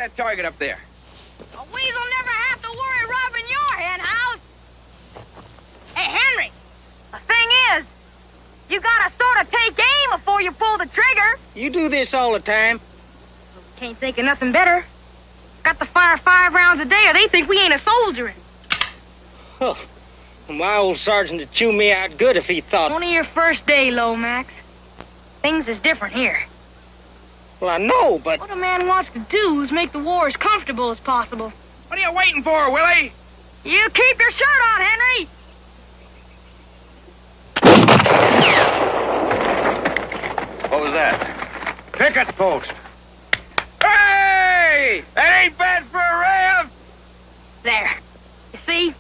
that target up there. A weasel never have to worry robbing your hen house. Hey, Henry, the thing is, you gotta sort of take aim before you pull the trigger. You do this all the time. Can't think of nothing better. Got to fire 5 rounds a day or they think we ain't a soldiering. Huh. My old sergeant would chew me out good if he thought... Only your first day, Lomax. Things is different here. Well, I know, but... What a man wants to do is make the war as comfortable as possible. What are you waiting for, Willie? You keep your shirt on, Henry! What was that? Picket post. Hey! That ain't bad for a ram! There. You see?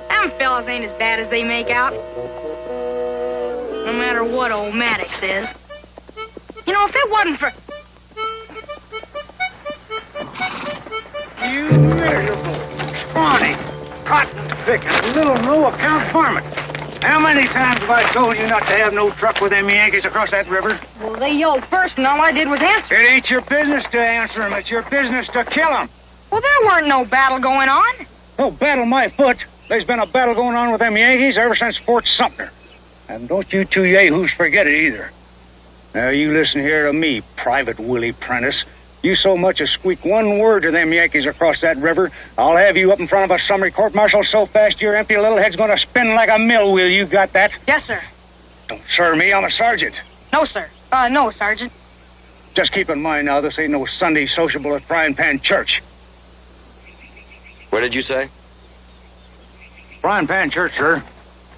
Them fellas ain't as bad as they make out. No matter what old Maddox says. You know, if it wasn't for... You miserable, scrawny, cotton-picking, little no-account varmint. How many times have I told you not to have no truck with them Yankees across that river? Well, they yelled first, and all I did was answer. It ain't your business to answer them. It's your business to kill them. Well, there weren't no battle going on. Oh, battle my foot. There's been a battle going on with them Yankees ever since Fort Sumter. And don't you two yahoos forget it either. Now, you listen here to me, Private Willie Prentiss. You so much as squeak one word to them Yankees across that river, I'll have you up in front of a summary court-martial so fast your empty little head's gonna spin like a mill wheel. You got that? Yes, sir. Don't sir me, I'm a sergeant. No, sir. No, Sergeant. Just keep in mind now, this ain't no Sunday sociable at Frying Pan Church. Where did you say? Frying Pan Church, sir.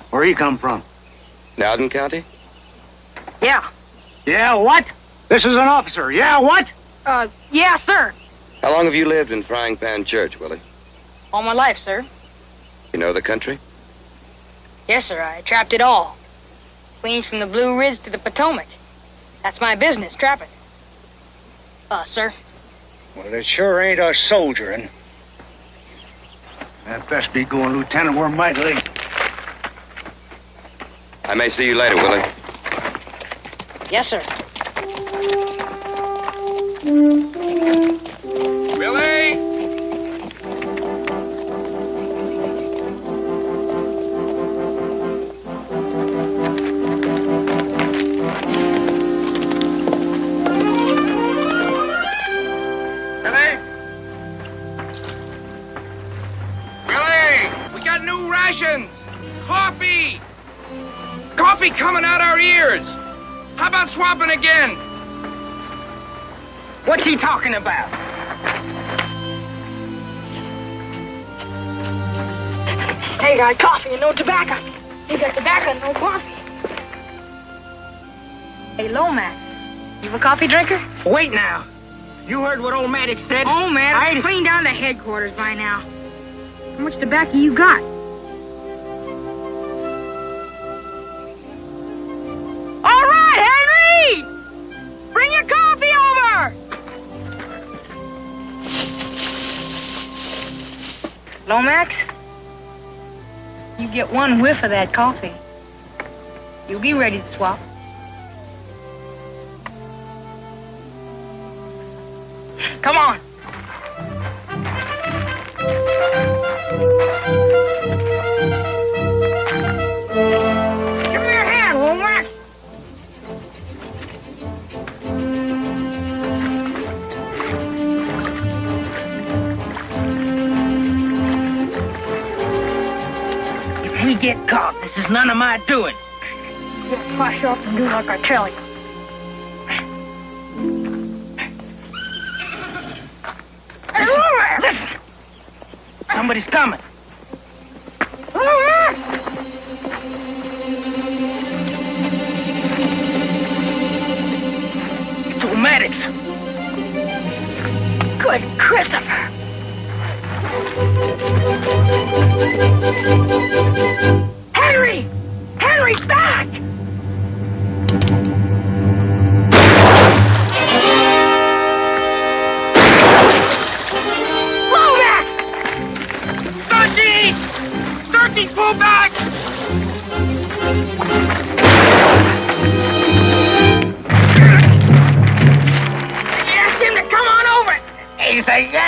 Where he come from? Loudoun County? Yeah. Yeah, what? This is an officer. Yeah, what? Yeah, sir. How long have you lived in Frying Pan Church, Willie? All my life, sir. You know the country? Yes, sir. I trapped it all. Clean from the Blue Ridge to the Potomac. That's my business, trapping. Sir. Well, it sure ain't us soldiering. That best be going, Lieutenant. We're mighty late. I may see you later, Willie. Yes, sir. Willie! Rations! Coffee! Coffee coming out our ears! How about swapping again? What's he talking about? Hey, got coffee and no tobacco. He got tobacco and no coffee. Hey, Lomax, you a coffee drinker? Wait now. You heard what old Maddox said? Oh, man, it's clean down to headquarters by now. How much tobacco you got? All right, Henry! Bring your coffee over! Lomax, you get one whiff of that coffee. You'll be ready to swap. Come on. Give me your hand, Lomax. If we get caught, this is none of my doing. Just flash up and do like I tell you. Hey, Lomax! Listen! Somebody's coming. Lomax! It's old Maddox. Good Christopher! Henry! Henry's back! Lomax! Starkey, pull back! Ask him to come on over. He's a Yankee.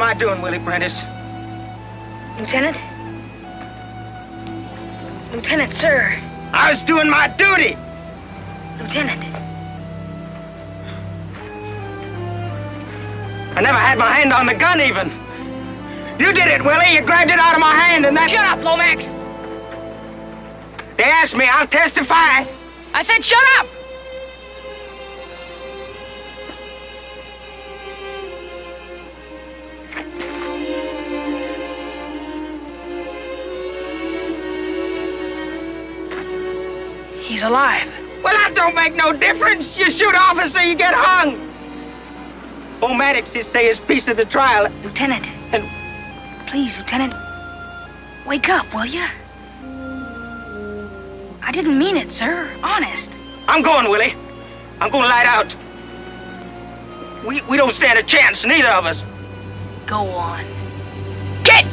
am I doing, Willie Prentiss? Lieutenant? Lieutenant, sir. I was doing my duty! Lieutenant. I never had my hand on the gun, even. You did it, Willie. You grabbed it out of my hand and that... Shut up, Lomax! They asked me. I'll testify. I said shut up! He's alive. Well, that don't make no difference. You shoot officer, you get hung. Old Maddox just say his piece of the trial. Lieutenant. And... Please, Lieutenant. Wake up, will you? I didn't mean it, sir. Honest. I'm going, Willie. I'm going to light out. We don't stand a chance, neither of us. Go on. Get!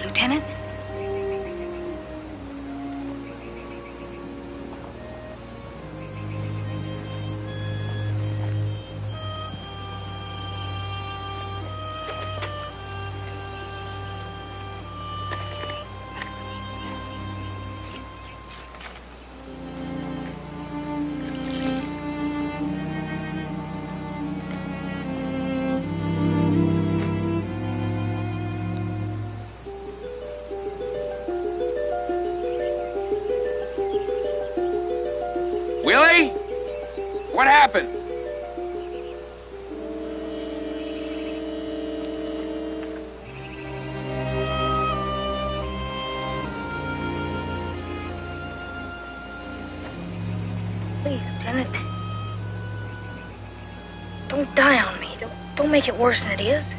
Lieutenant? Willie? What happened? Please, Lieutenant. Don't die on me. Don't make it worse than it is.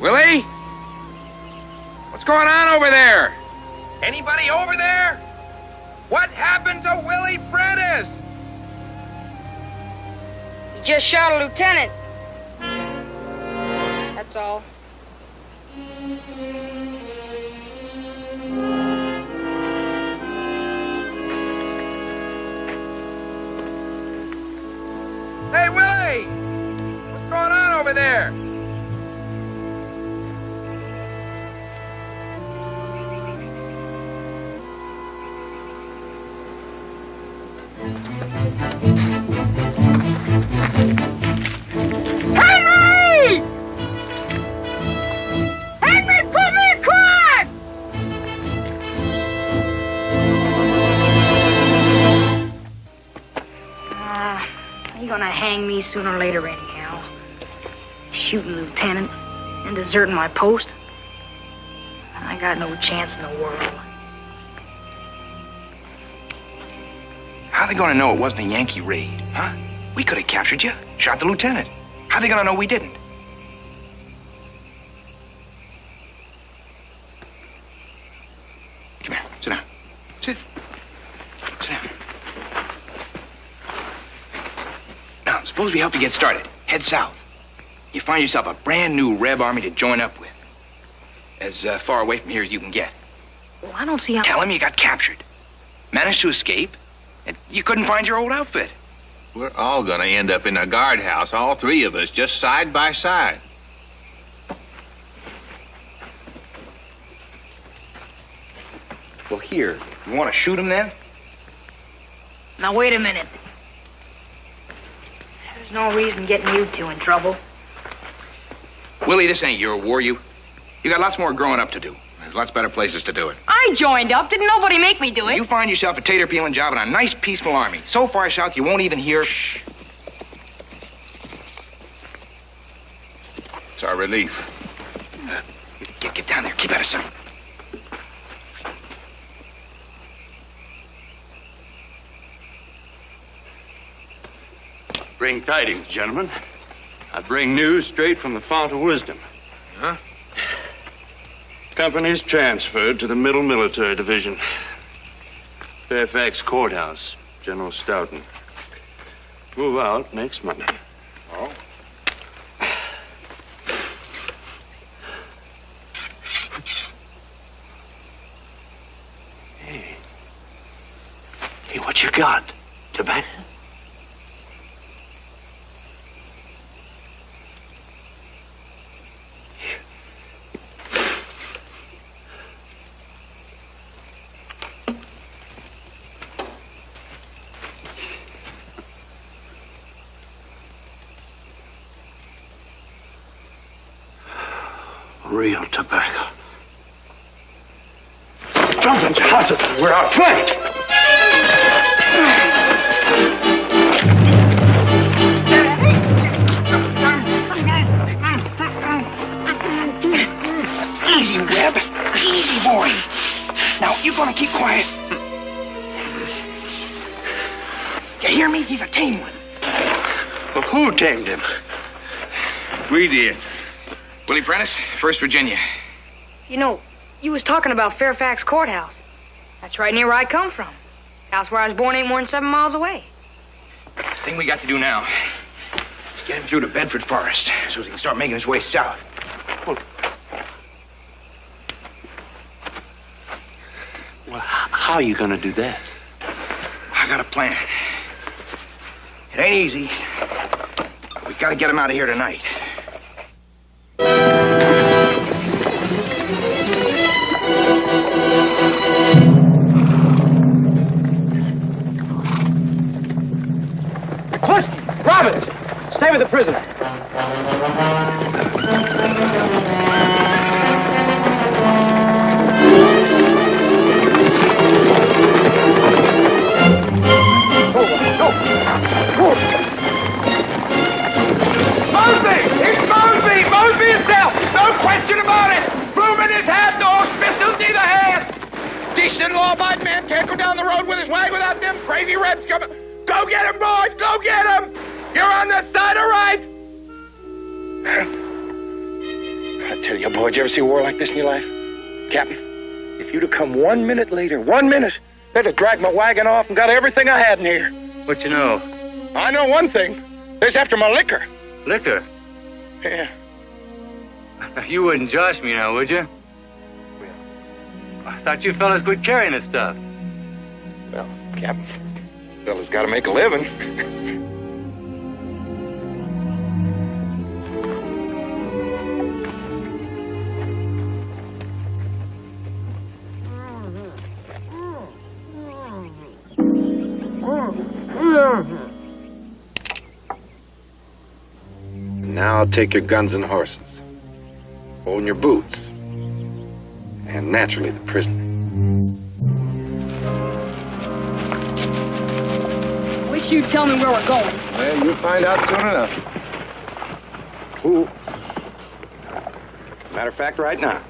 Willie? What's going on over there? Anybody over there? What happened to Willie Prentiss? You just shot a lieutenant. That's all. Hey, Willie! What's going on over there? Henry! Henry, put me across! You're gonna hang me sooner or later anyhow. Shooting lieutenant and deserting my post. I got no chance in the world. How are they gonna know it wasn't a Yankee raid, huh? We could have captured you, shot the lieutenant. How are they gonna know we didn't? Come here, sit down. Sit. Sit down. Now, suppose we help you get started. Head south. You find yourself a brand new Reb army to join up with. As far away from here as you can get. Well, I don't see how... Tell them you got captured. Managed to escape, and you couldn't find your old outfit. We're all gonna end up in a guardhouse, all three of us, just side by side. Well, here, you want to shoot him then? Now, wait a minute. There's no reason getting you two in trouble. Willie, this ain't your war. You got lots more growing up to do. There's lots better places to do it. I joined up. Didn't nobody make me do it? You find yourself a tater peeling job in a nice, peaceful army. So far south, you won't even hear... Shh. It's our relief. Get down there. Keep out of sight. Bring tidings, gentlemen. I bring news straight from the fount of wisdom. Huh? Company's transferred to the Middle Military Division. Fairfax Courthouse, General Stoughton. Move out next Monday. Oh? Hey, what you got? Tobacco? Real tobacco. Jumping deposit. We're outflanked. Easy, Webb. Easy, boy. Now, you gonna keep quiet? You hear me? He's a tame one. Well, who tamed him? We did. Willie Prentiss, 1st Virginia. You know, you was talking about Fairfax Courthouse. That's right near where I come from. House where I was born ain't more than 7 miles away. The thing we got to do now is get him through to Bedford Forest so he can start making his way south. Well, how are you gonna do that? I got a plan. It ain't easy, but we gotta get him out of here tonight. Robbins, stay with the prisoner. Mosby! It's Mosby! Mosby himself! No question about it! Broom in his hat, dogs, pistols in either hand! Decent law-abiding man can't go down the road with his wagon without them crazy Rebs coming. Go get him, boys! Go get him! You're on the side of right! I tell you, boy, did you ever see a war like this in your life? Captain, if you'd have come 1 minute later, 1 minute, they'd have dragged my wagon off and got everything I had in here. What you know? I know one thing. They's after my liquor. Liquor? Yeah. You wouldn't josh me now, would you? I thought you fellas quit carrying this stuff. Well, Captain, fella's got to make a living. Now I'll take your guns and horses, hold your boots, and naturally the prisoner. Wish you'd tell me where we're going. Well, you'll find out soon enough. Who? Matter of fact, right now.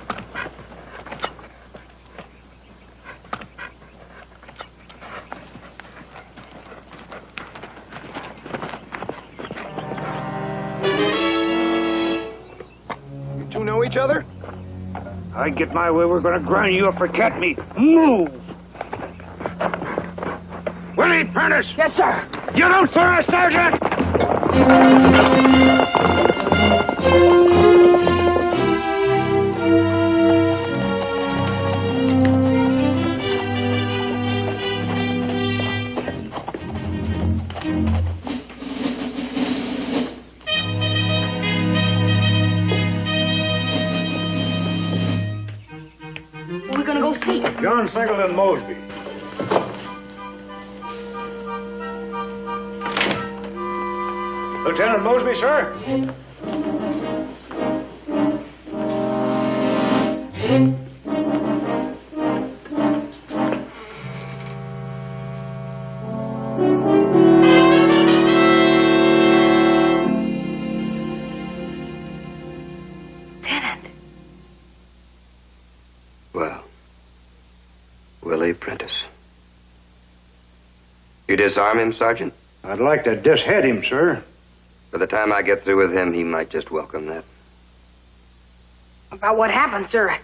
You two know each other? I get my way, we're gonna grind you up for cat meat. Move! Willie Prentiss! Yes, sir. You don't, sir, Sergeant! Who are we gonna go see? John Singleton Mosby. Lieutenant Mosby, sir? Lieutenant. Well, Willie Prentiss. You disarm him, Sergeant? I'd like to dishead him, sir. By the time I get through with him, he might just welcome that. About what happened, sir?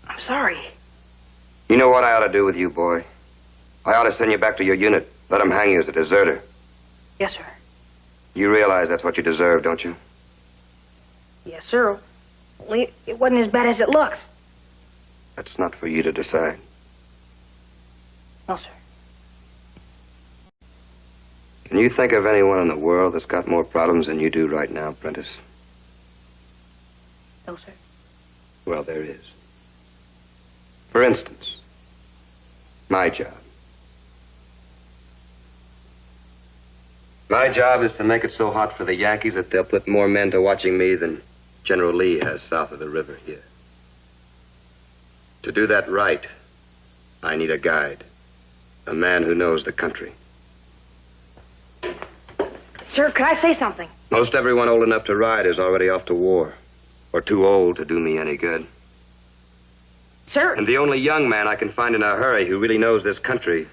I'm sorry. You know what I ought to do with you, boy? I ought to send you back to your unit. Let him hang you as a deserter. Yes, sir. You realize that's what you deserve, don't you? Yes, sir. Only it wasn't as bad as it looks. That's not for you to decide. No, sir. Can you think of anyone in the world that's got more problems than you do right now, Prentiss? No, sir. Well, there is. For instance, my job. My job is to make it so hot for the Yankees that they'll put more men to watching me than General Lee has south of the river here. To do that right, I need a guide. A man who knows the country. Sir, could I say something? Most everyone old enough to ride is already off to war. Or too old to do me any good. Sir? And the only young man I can find in a hurry who really knows this country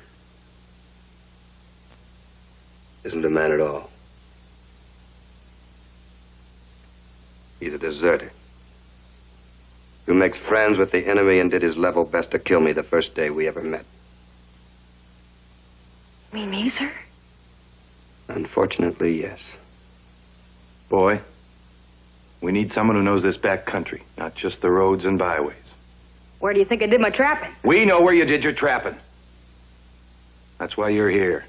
isn't a man at all. He's a deserter who makes friends with the enemy and did his level best to kill me the first day we ever met. Mean me, sir? Unfortunately, yes. Boy, we need someone who knows this back country, not just the roads and byways. Where do you think I did my trapping? We know where you did your trapping. That's why you're here.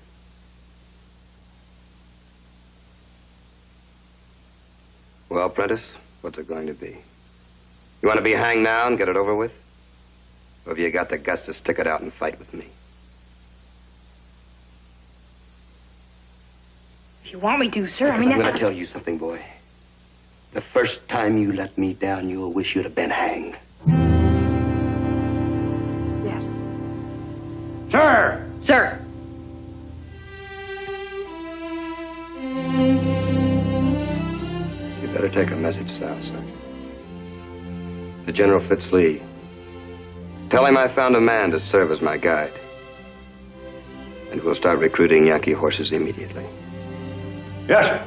Well, Prentiss, what's it going to be? You want to be hanged now and get it over with? Or have you got the guts to stick it out and fight with me? If you want me to, sir, I'm going to tell you something, boy. The first time you let me down, you'll wish you'd have been hanged. Yes. Sir! Sir! You better take a message south, sir. To General Fitzlee. Tell him I found a man to serve as my guide. And we'll start recruiting Yankee horses immediately. Yes, sir.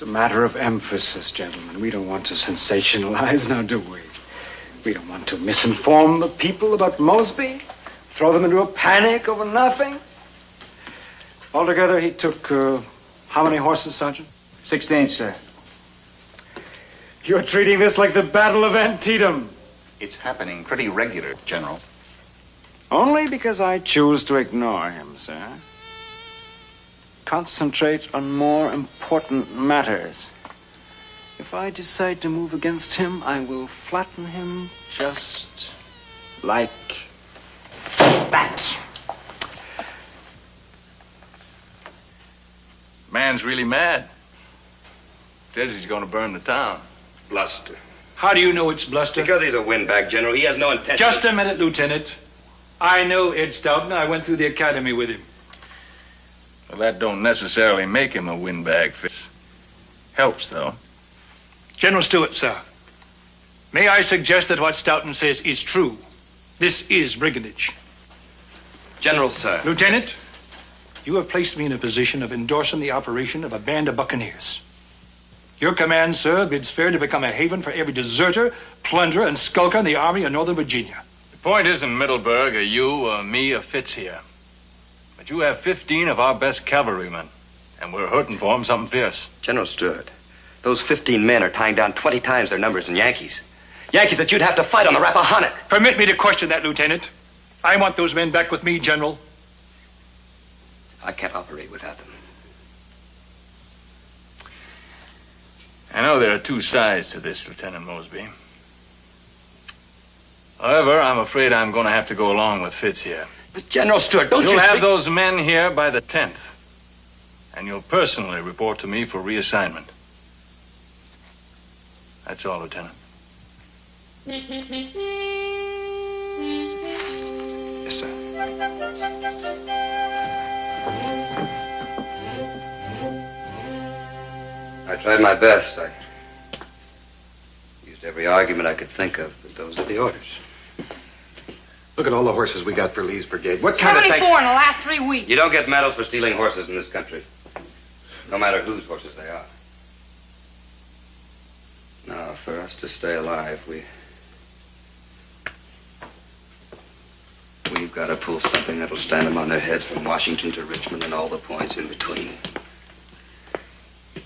Matter of emphasis, gentlemen. We don't want to sensationalize, now do we? We don't want to misinform the people about Mosby, throw them into a panic over nothing. Altogether, he took, how many horses, Sergeant? 16, sir. You're treating this like the Battle of Antietam. It's happening pretty regular, General. Only because I choose to ignore him, sir. Concentrate on more important matters. If I decide to move against him, I will flatten him just like that. Man's really mad. Says he's going to burn the town. Bluster. How do you know it's bluster? Because he's a windbag, General. He has no intention. Just a minute, Lieutenant. I know Ed Stoughton. I went through the academy with him. Well, that don't necessarily make him a windbag. Helps, though. General Stewart, sir. May I suggest that what Stoughton says is true? This is brigandage. General, sir. Lieutenant, you have placed me in a position of endorsing the operation of a band of buccaneers. Your command, sir, bids fair to become a haven for every deserter, plunderer, and skulker in the Army of Northern Virginia. The point isn't Middleburg or you or me or Fitz here. But you have 15 of our best cavalrymen, and we're hurting for them something fierce. General Stewart, those 15 men are tying down 20 times their numbers than Yankees. Yankees that you'd have to fight on the Rappahannock. Permit me to question that, Lieutenant. I want those men back with me, General. I can't operate without them. I know there are two sides to this, Lieutenant Mosby. However, I'm afraid I'm going to have to go along with Fitz here. But General Stewart, don't you You'll have see... those men here by the 10th. And you'll personally report to me for reassignment. That's all, Lieutenant. Yes, sir. I tried my best. I used every argument I could think of, but those are the orders. Look at all the horses we got for Lee's brigade. What kind of 74 in the last 3 weeks. You don't get medals for stealing horses in this country, no matter whose horses they are. Now, for us to stay alive, we've got to pull something that'll stand them on their heads from Washington to Richmond and all the points in between.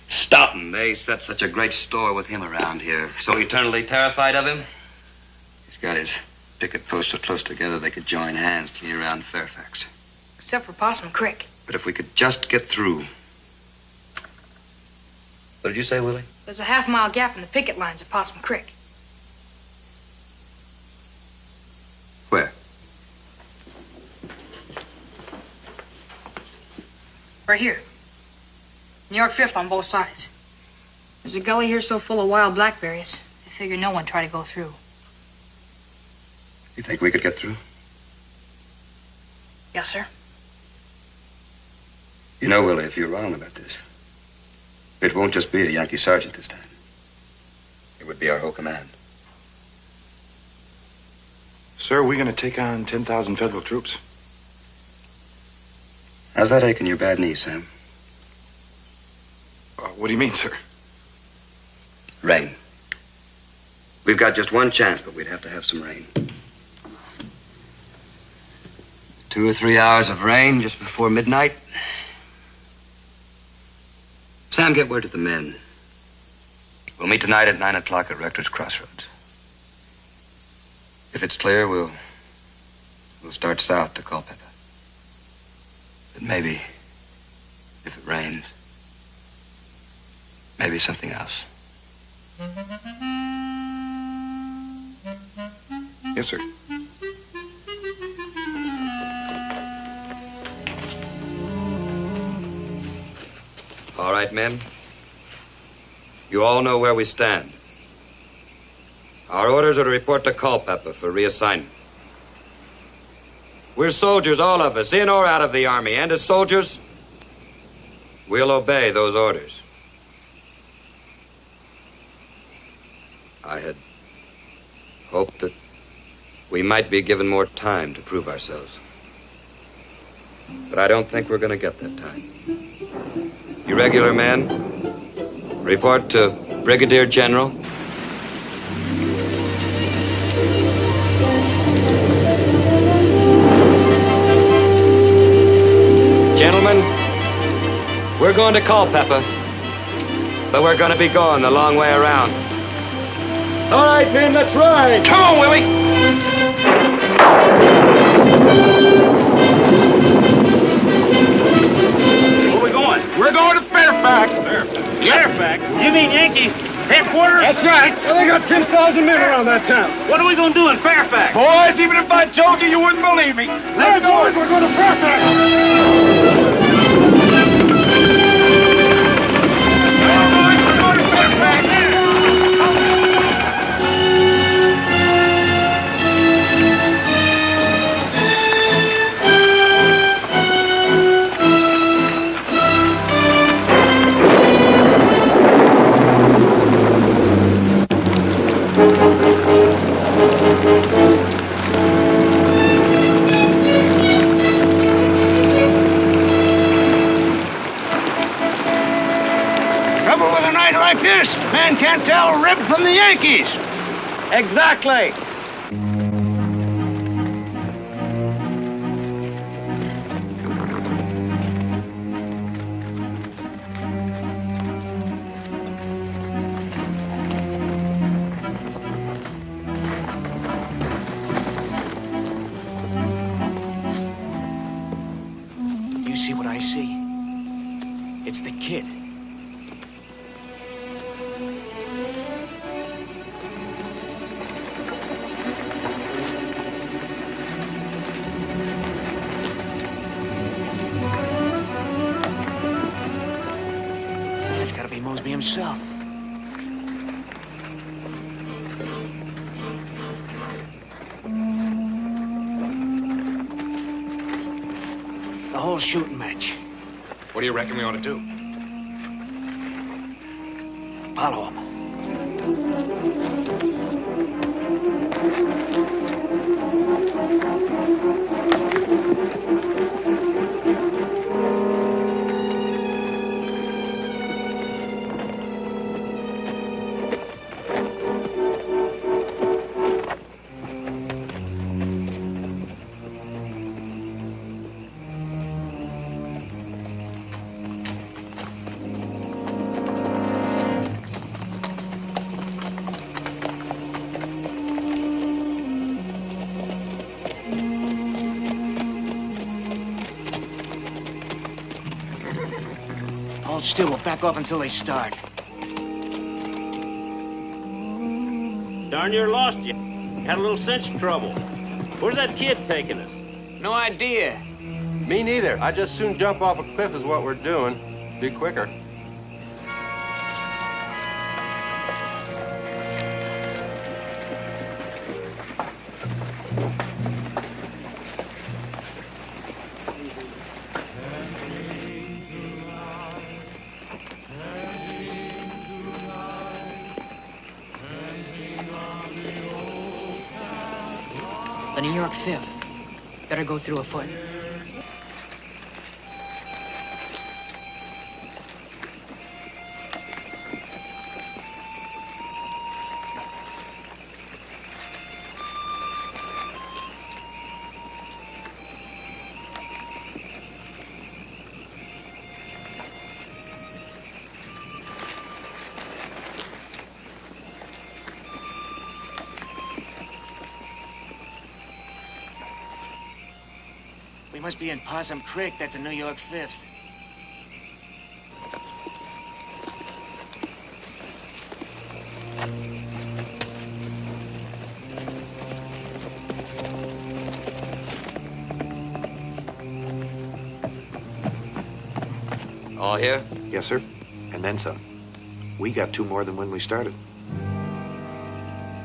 Stoughton, they set such a great store with him around here. So eternally terrified of him? He's got his picket posts so close together they could join hands clean around Fairfax. Except for Possum Creek. But if we could just get through. What did you say, Willie? There's a half-mile gap in the picket lines at Possum Creek. Where? Right here. New York 5th on both sides. There's a gully here so full of wild blackberries, I figure no one tried to go through. You think we could get through? Yes, sir. You know, Willie, if you're wrong about this, it won't just be a Yankee sergeant this time. It would be our whole command. Sir, we're going to take on 10,000 federal troops. How's that aching your bad knee, Sam? What do you mean, sir? Rain. We've got just one chance, but we'd have to have some rain. 2 or 3 hours of rain just before midnight. Sam, get word to the men. We'll meet tonight at 9 o'clock at Rector's Crossroads. If it's clear, we'll start south to Culpeper. But maybe, if it rains, maybe something else. Yes, sir. All right, men. You all know where we stand. Our orders are to report to Culpeper for reassignment. We're soldiers, all of us, in or out of the Army, and as soldiers, we'll obey those orders. I had hoped that we might be given more time to prove ourselves. But I don't think we're going to get that time. You regular men, report to Brigadier General. Gentlemen, we're going to Culpeper, but we're going to be going the long way around. All right, men, let's ride. Come on, Willie. Where are we going? We're going to Fairfax. Fairfax? You mean Yankee headquarters? That's right. Well, they got 10,000 men around that town. What are we going to do in Fairfax? Boys, even if I told you, you wouldn't believe me. Let's go. We're going to Fairfax. a night like this, man can't tell Rib from the Yankees. Exactly. You see what I see? It's the kid. That's gotta be Mosby himself. The whole shooting match. What do you reckon we ought to do? Follow him. Hold still. We'll back off until they start. Darn near lost you. Had a little cinch trouble. Where's that kid taking us? No idea. Me neither. I'd just soon jump off a cliff is what we're doing. Be quicker. The New York 5th. Better go through afoot. We must be in Possum Creek. That's a New York 5th. All here? Yes, sir. And then some. We got 2 more than when we started.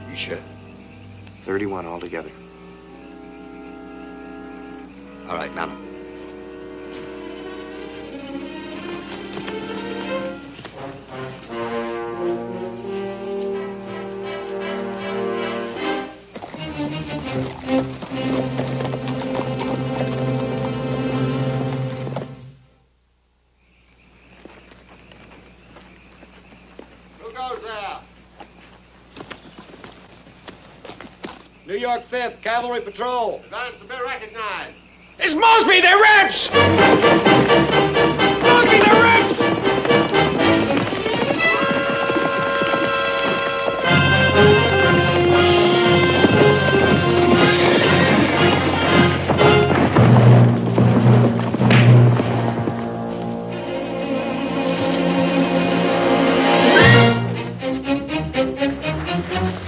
You sure? 31 altogether. All right, mount him. Who goes there? New York 5th Cavalry Patrol. Advance to be recognized. It's Mosby, they're Reps! Mosby, they're Reps!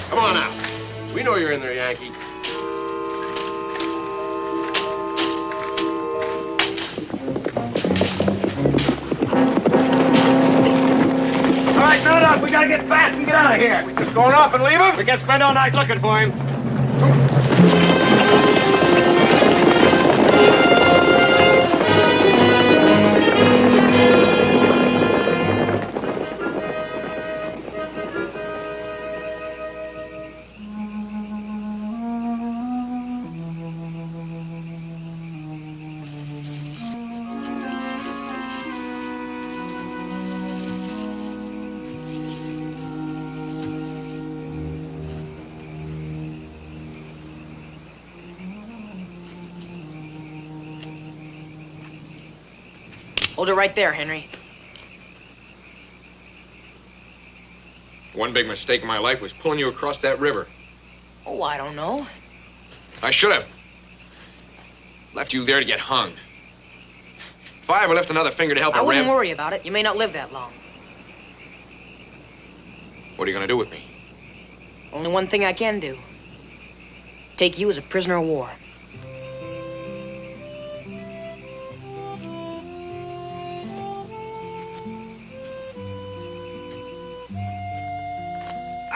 Come on out. We know you're in there, Yankee. All right, mount up. We gotta get fast and get out of here. We just going off and leave him? We can spend all night looking for him. Hold it right there, Henry. One big mistake in my life was pulling you across that river. Oh, I don't know. I should have left you there to get hung. If I ever lift another finger to help I a wouldn't Reb... worry about it. You may not live that long. What are you going to do with me? Only one thing I can do. Take you as a prisoner of war.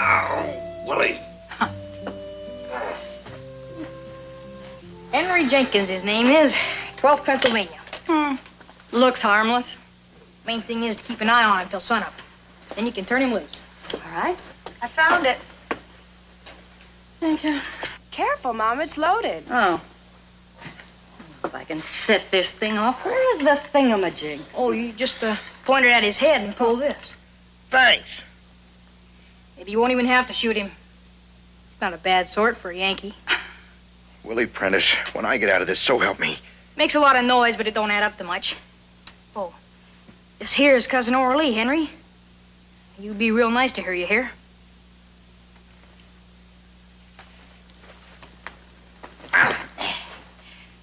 Oh, Willie. Henry Jenkins, his name is. 12th Pennsylvania. Looks harmless. Main thing is to keep an eye on him till sunup. Then you can turn him loose. All right. I found it. Thank you. Careful, Mom. It's loaded. Oh. If I can set this thing off. Where's the thingamajig? Oh, you just point it at his head and pull this. Thanks. Maybe you won't even have to shoot him. It's not a bad sort for a Yankee. Willie Prentiss, when I get out of this, so help me. Makes a lot of noise, but it don't add up to much. Oh, this here is Cousin Orly, Henry. You'd be real nice to hear you here.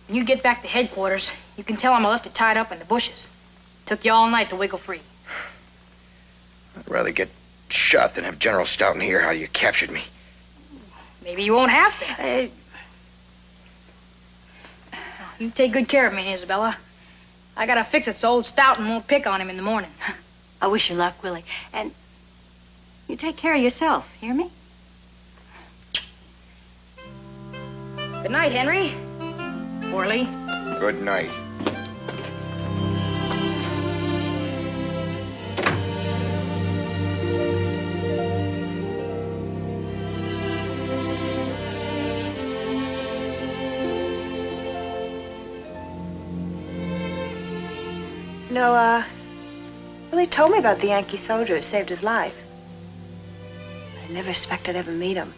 When you get back to headquarters, you can tell him I left it tied up in the bushes. Took you all night to wiggle free. I'd rather get shot than have General Stoughton hear how you captured me. Maybe you won't have to. You take good care of me, Isabella. I gotta fix it so old Stoughton won't pick on him in the morning. I wish you luck, Willie. And you take care of yourself, hear me? Good night, Henry. Orly. Good night. No, Willie told me about the Yankee soldier who saved his life. I never expected I'd ever meet him.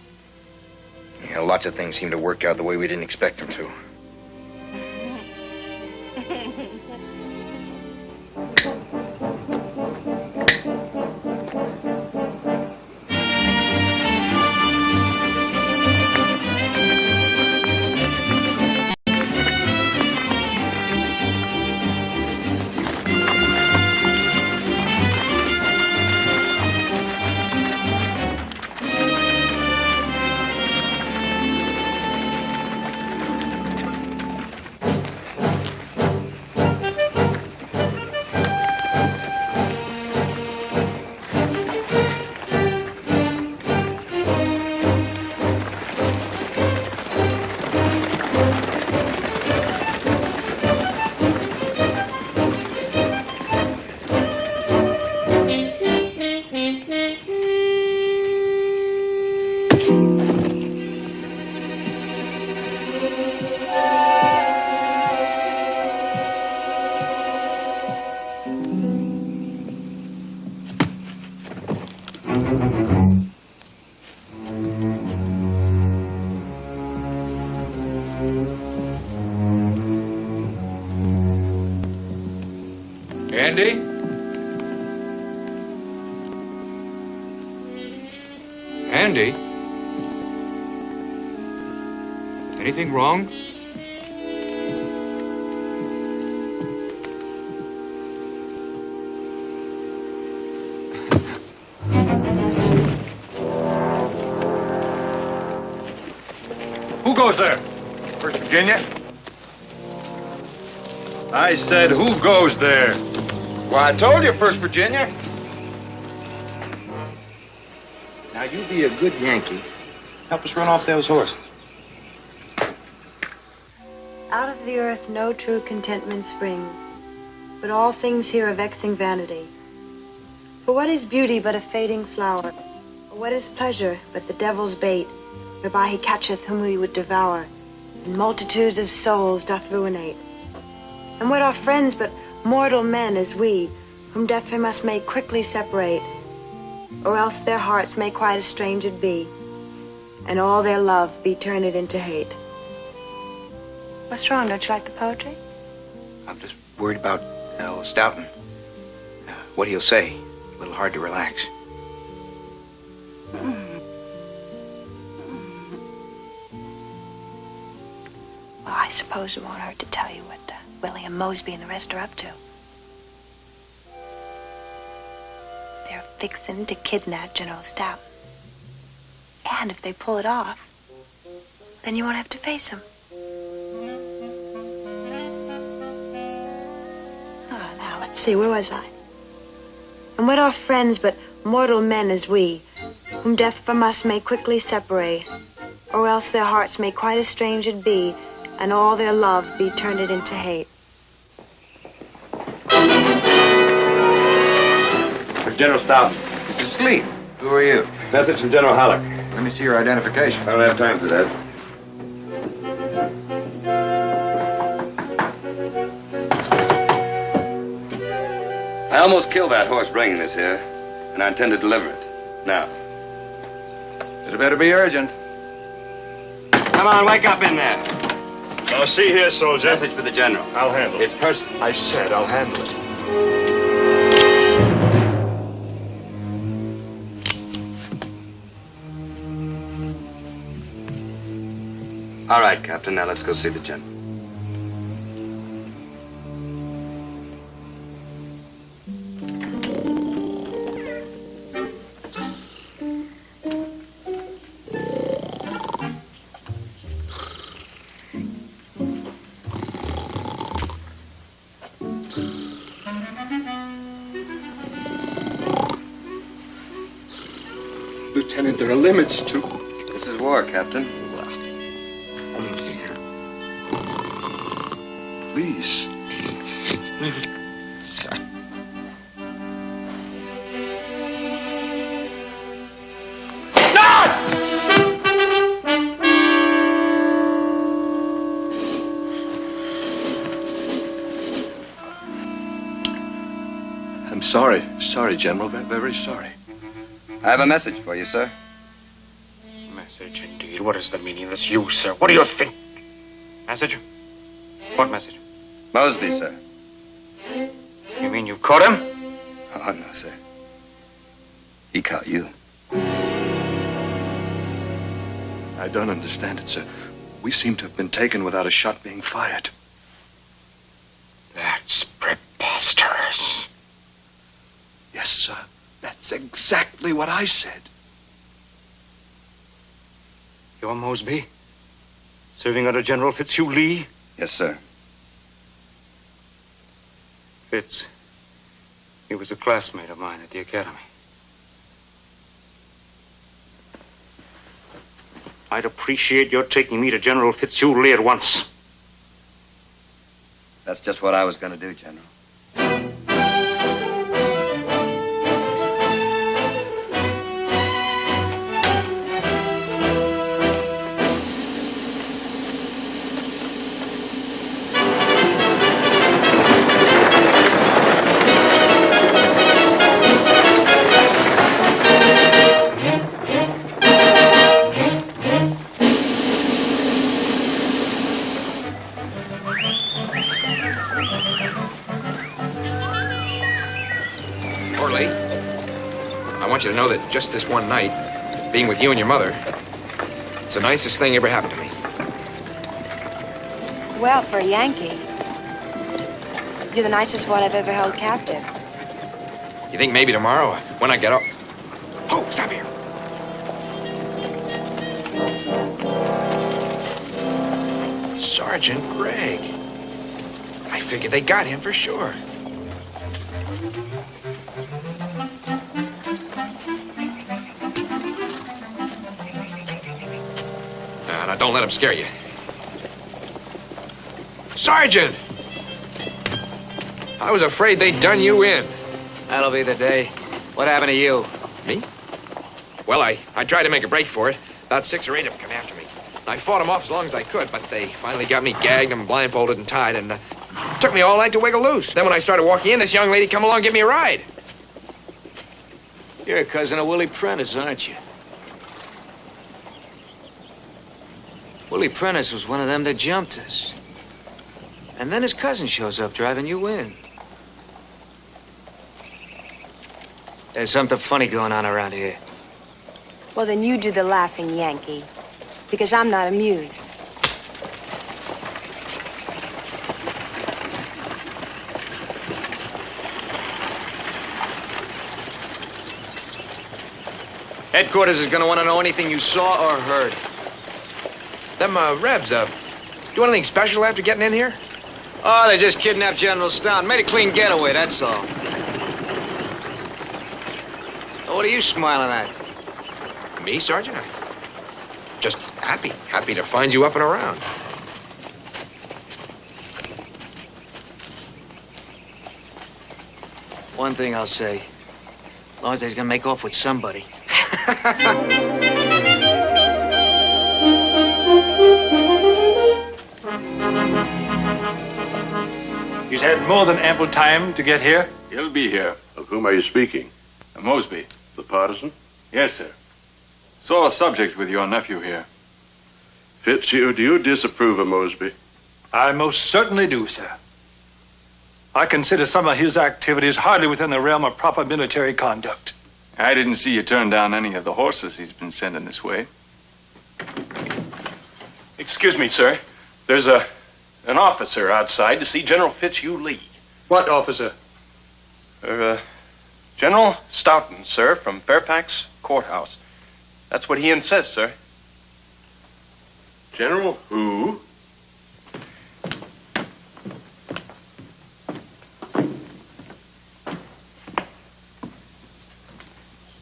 Yeah, lots of things seem to work out the way we didn't expect them to. Andy? Andy? Anything wrong? Who goes there? First Virginia? I said, who goes there? Well, I told you, First Virginia. Now, you be a good Yankee. Help us run off those horses. Out of the earth no true contentment springs, but all things here are vexing vanity. For what is beauty but a fading flower? Or what is pleasure but the devil's bait, whereby he catcheth whom he would devour, and multitudes of souls doth ruinate? And what are friends but mortal men as we, whom death must make quickly separate, or else their hearts may quite estranged be, and all their love be turned into hate. What's wrong? Don't you like the poetry? I'm just worried about Well, Stoughton, what he'll say, a little hard to relax. Well, I suppose it won't hurt to tell you what Willie and Mosby and the rest are up to. They're fixing to kidnap General Stoughton. And if they pull it off, then you won't have to face him. Oh, now, let's see, where was I? And what are friends but mortal men as we, whom death from us may quickly separate, or else their hearts may quite estranged be, and all their love be turned into hate. General Stoughton. Mr. Sleep, who are you? Message from General Halleck. Let me see your identification. I don't have time for that. I almost killed that horse bringing this here, and I intend to deliver it. Now. It better be urgent. Come on, wake up in there. Now, see here, soldier. Message for the general. I'll handle it. It's personal. I said I'll handle it. All right, Captain. Now let's go see the general. Lieutenant, there are limits to... This is war, Captain. Please. I'm sorry. Sorry, General. Very sorry. I have a message for you, sir. Message, indeed. What is the meaning of this, you, sir? What do you think? Message? What message? Mosby, sir. You mean you've caught him? Oh, no, sir. He caught you. I don't understand it, sir. We seem to have been taken without a shot being fired. That's preposterous. Yes, sir. That's exactly what I said. You're Mosby? Serving under General Fitzhugh Lee? Yes, sir. Fitz, he was a classmate of mine at the academy. I'd appreciate your taking me to General Fitzhugh Lee at once. That's just what I was going to do, General. I want you to know that just this one night, being with you and your mother, it's the nicest thing ever happened to me. Well, for a Yankee, you're the nicest one I've ever held captive. You think maybe tomorrow, when I get up... Oh, stop here. Sergeant Gregg. I figured they got him for sure. Now, don't let him scare you. Sergeant! I was afraid they'd done you in. That'll be the day. What happened to you? Me? Well, I tried to make a break for it. About 6 or 8 of them come after me. I fought them off as long as I could, but they finally got me gagged and blindfolded and tied, and took me all night to wiggle loose. Then when I started walking in, this young lady come along and give me a ride. You're a cousin of Willie Prentiss, aren't you? Willie Prentiss was one of them that jumped us. And then his cousin shows up driving you in. There's something funny going on around here. Well, then you do the laughing, Yankee. Because I'm not amused. Headquarters is gonna want to know anything you saw or heard. Them, Rebs, do anything special after getting in here? Oh, they just kidnapped General Stout. Made a clean getaway, that's all. Oh, what are you smiling at? Me, Sergeant? Just happy. Happy to find you up and around. One thing I'll say. As long as they're gonna make off with somebody. He's had more than ample time to get here. He'll be here. Of whom are you speaking? Mosby. The partisan? Yes, sir. Saw a subject with your nephew here. Fitzhugh, do you disapprove of Mosby? I most certainly do, sir. I consider some of his activities hardly within the realm of proper military conduct. I didn't see you turn down any of the horses he's been sending this way. Excuse me, sir. There's an officer outside to see General Fitzhugh Lee. What officer? General Stoughton, sir, from Fairfax Courthouse. That's what he insists, sir. General who?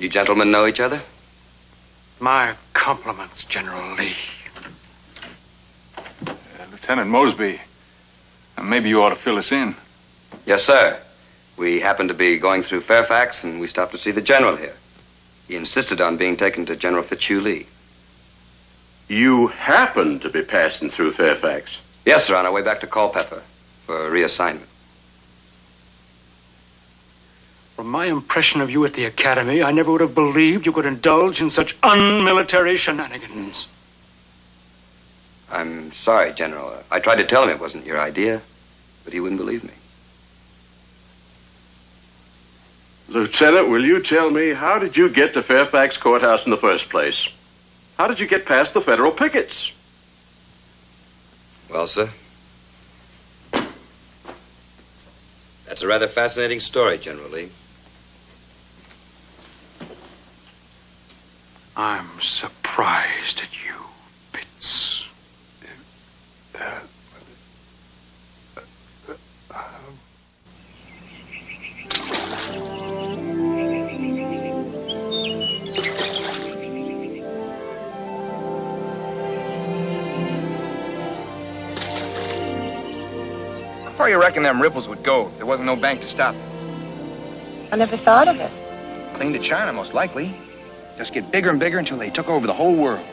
You gentlemen know each other? My compliments, General Lee. Lieutenant Mosby, maybe you ought to fill us in. Yes, sir. We happened to be going through Fairfax, and we stopped to see the general here. He insisted on being taken to General Fitzhugh Lee. You happened to be passing through Fairfax? Yes, sir, on our way back to Culpeper for reassignment. From my impression of you at the academy, I never would have believed you could indulge in such unmilitary shenanigans. I'm sorry, General. I tried to tell him it wasn't your idea, but he wouldn't believe me. Lieutenant, will you tell me, how did you get to Fairfax Courthouse in the first place? How did you get past the federal pickets? Well, sir, that's a rather fascinating story, General Lee. I'm surprised at you, Pitts. How far you reckon them ripples would go if there wasn't no bank to stop them? I never thought of it. Clean to China, most likely. Just get bigger and bigger until they took over the whole world.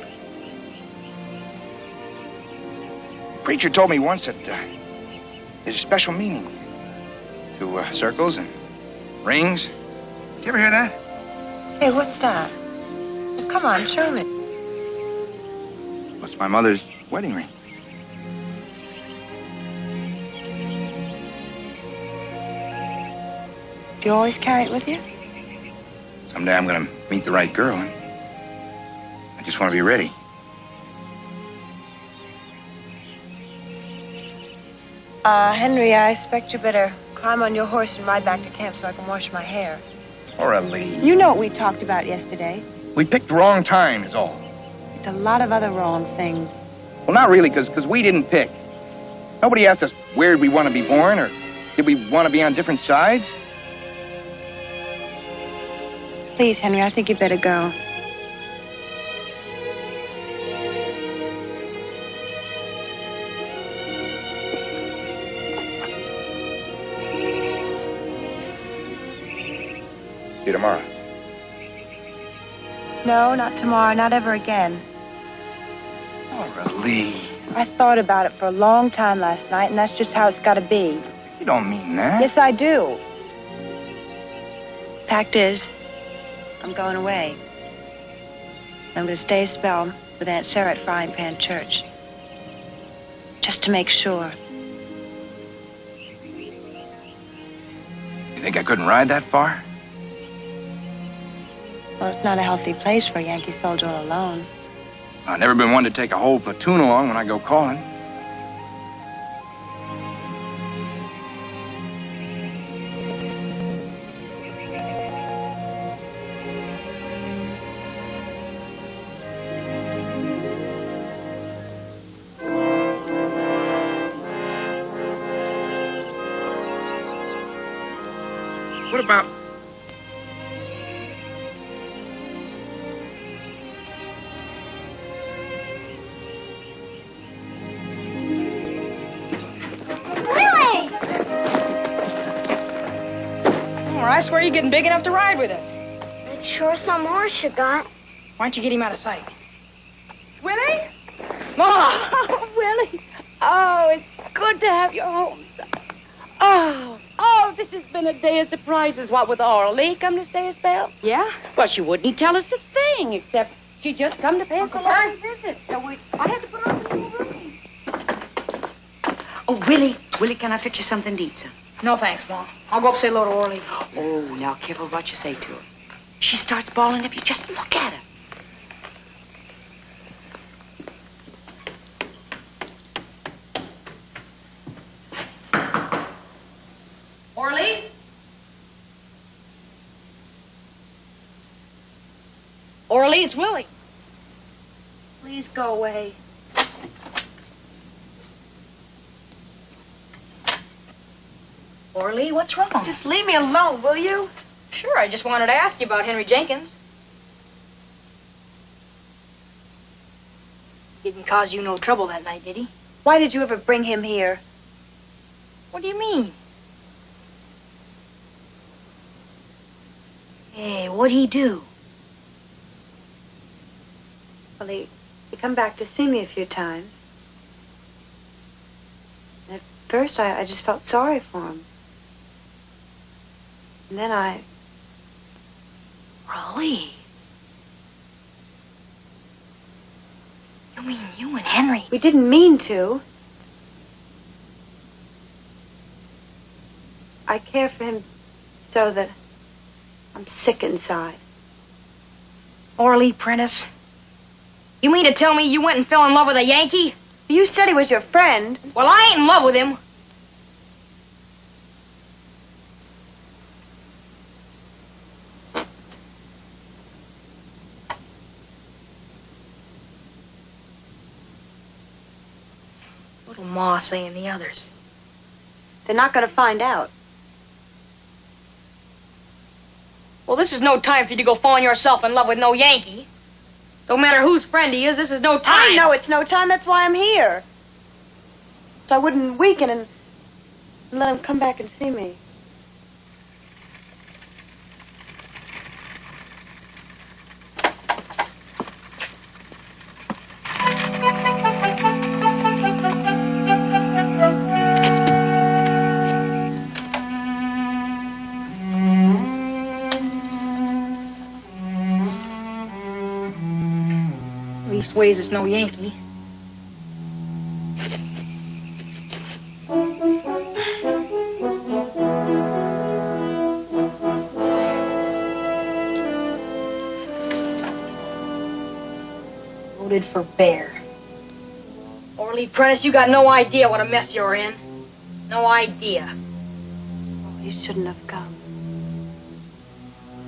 Preacher told me once that there's a special meaning to circles and rings. Did you ever hear that? Hey, what's that? Well, come on, show me. What's my mother's wedding ring? Do you always carry it with you? Someday I'm gonna meet the right girl, and I just want to be ready. Henry, I expect you better climb on your horse and ride back to camp so I can wash my hair. Coralie. You know what we talked about yesterday. We picked the wrong time, is all. It's a lot of other wrong things. Well, not really, because we didn't pick. Nobody asked us where'd we want to be born, or did we want to be on different sides. Please, Henry, I think you better go. See you tomorrow. No, not tomorrow, not ever again. Coralie. I thought about it for a long time last night, and that's just how it's got to be. You don't mean that. Yes, I do. Fact is, I'm going away. I'm going to stay a spell with Aunt Sarah at Frying Pan Church. Just to make sure. You think I couldn't ride that far? Well, it's not a healthy place for a Yankee soldier all alone. I've never been one to take a whole platoon along when I go calling. What about... Willie! Oh, I swear you're getting big enough to ride with us. It's sure some horse you got. Why don't you get him out of sight? Willie? Oh, Willie. Oh, it's good to have you home, son. Oh, this has been a day of surprises. What, with Orly come to stay a spell? Yeah? Well, she wouldn't tell us a thing, except she just come to pay us a long visit. So I had to put on some room. Oh, Willie, can I fix you something to eat, son? No, thanks, Mom. I'll go up and say hello to Orly. Oh, now careful what you say to her. She starts bawling if you just look at her. Orly? Orly, it's Willie. Please go away. Orly, what's wrong? Just leave me alone, will you? Sure, I just wanted to ask you about Henry Jenkins. He didn't cause you no trouble that night, did he? Why did you ever bring him here? What do you mean? Hey, what'd he do? Well, he come back to see me a few times. And at first, I just felt sorry for him. And then I... Rolly. You mean you and Henry? We didn't mean to. I care for him so that I'm sick inside. Willie Prentiss. You mean to tell me you went and fell in love with a Yankee? You said he was your friend. Well, I ain't in love with him. What'll Ma say and the others? They're not going to find out. Well, this is no time for you to go falling yourself in love with no Yankee. Don't matter whose friend he is, this is no time. I know it's no time. That's why I'm here. So I wouldn't weaken and let him come back and see me. Leastways, it's no Yankee. Voted for bear. Willie Prentiss, you got no idea what a mess you're in. No idea. Oh, you shouldn't have come.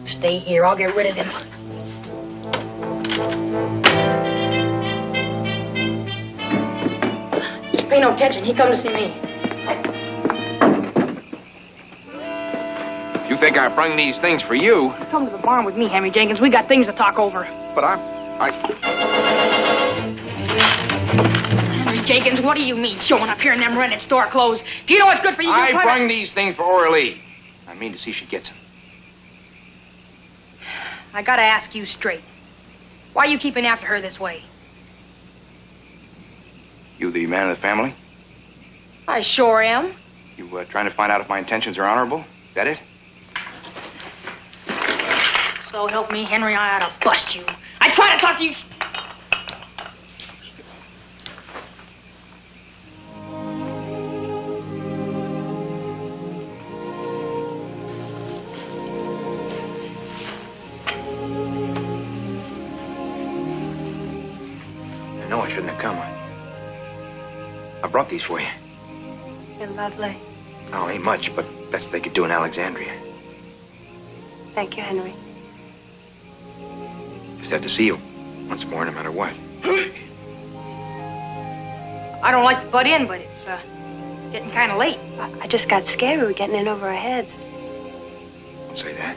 Stay here. I'll get rid of him. Just pay no attention. He come to see me. You think I brung these things for you? Come to the barn with me, Henry Jenkins. We got things to talk over. But Henry Jenkins, what do you mean showing up here in them rented store clothes? Do you know what's good for you? I brung these things for Orly. I mean to see she gets them. I gotta ask you straight. Why are you keeping after her this way? You the man of the family? I sure am. You trying to find out if my intentions are honorable? Is that it? So help me, Henry, I ought to bust you. I try to talk to you. know I shouldn't have come. I brought these for you. You're lovely. Oh, ain't much, but best they could do in Alexandria. Thank you, Henry. Just had to see you once more, no matter what. I don't like to butt in, but it's getting kind of late. I just got scared we were getting in over our heads. Don't say that.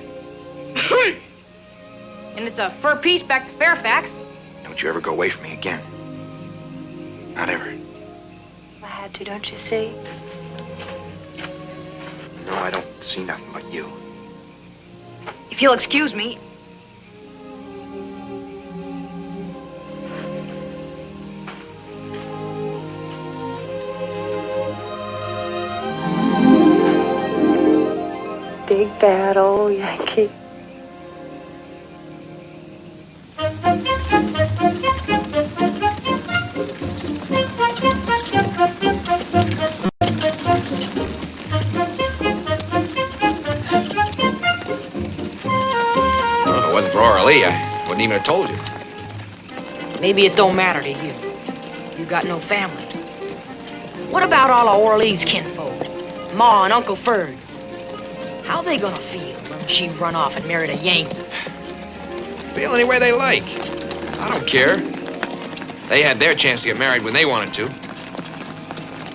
And it's a fur piece back to Fairfax. Don't you ever go away from me again. Not ever. I had to, don't you see? No, I don't see nothing but you. If you'll excuse me. Big bad old Yankee. I wouldn't even have told you. Maybe it don't matter to you. You got no family. What about all of Orly's kinfolk? Ma and Uncle Ferd? How they gonna feel when she run off and married a Yankee? Feel any way they like. I don't care. They had their chance to get married when they wanted to.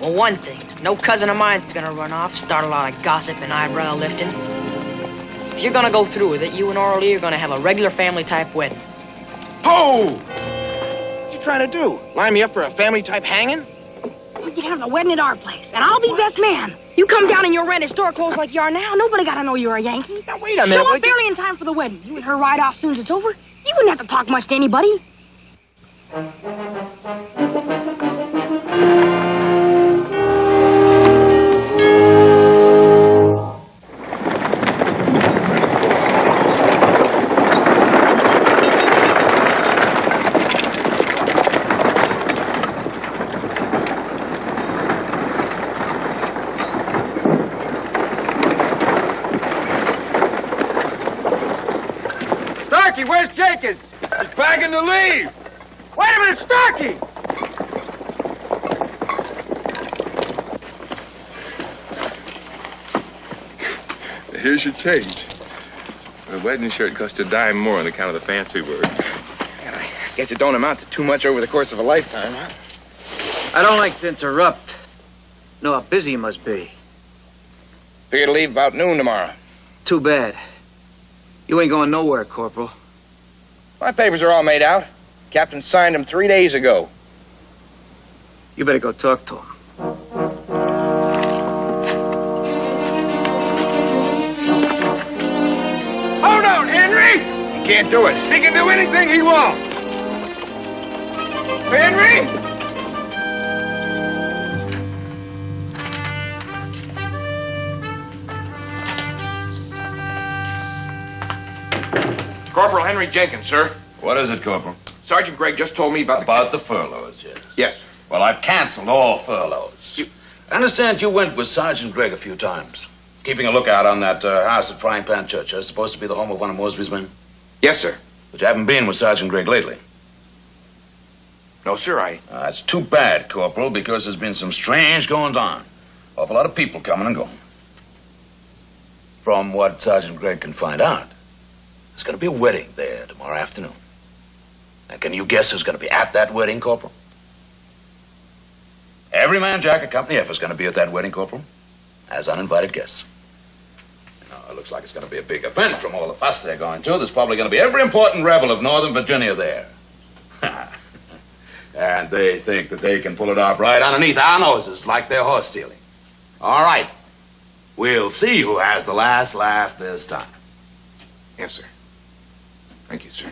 Well, one thing. No cousin of mine's gonna run off, start a lot of gossip and eyebrow lifting. If you're gonna go through with it, you and Orly are gonna have a regular family-type wedding. Ho! What you trying to do? Line me up for a family-type hanging? We can have the wedding at our place, and I'll be best man. You come down in your rented store clothes like you are now, nobody gotta know you're a Yankee. Now, wait a minute. Show up barely in time for the wedding. You and her ride off soon as it's over. You wouldn't have to talk much to anybody. Where's Jenkins? He's packing to leave. Wait a minute, Starkey! Here's your change. The wedding shirt cost a dime more on account of the fancy work. Yeah, I guess it don't amount to too much over the course of a lifetime, huh? I don't like to interrupt. Know how busy you must be. Figure to leave about noon tomorrow. Too bad. You ain't going nowhere, Corporal. My papers are all made out. Captain signed them 3 days ago. You better go talk to him. Hold on, Henry! He can't do it. He can do anything he wants. Henry? Corporal Henry Jenkins, sir. What is it, Corporal? Sergeant Gregg just told me about the furloughs, yes? Yes. Well, I've canceled all furloughs. I understand you went with Sergeant Gregg a few times, keeping a lookout on that house at Frying Pan Church. It's supposed to be the home of one of Mosby's men? Yes, sir. But you haven't been with Sergeant Gregg lately? No, sir, It's too bad, Corporal, because there's been some strange goings-on. Awful lot of people coming and going. From what Sergeant Gregg can find out, there's going to be a wedding there tomorrow afternoon. And can you guess who's going to be at that wedding, Corporal? Every man Jack at Company F is going to be at that wedding, Corporal, as uninvited guests. You know, it looks like it's going to be a big event from all the fuss they're going to. There's probably going to be every important rebel of Northern Virginia there. And they think that they can pull it off right underneath our noses like they're horse stealing. All right. We'll see who has the last laugh this time. Yes, sir. Thank you, sir.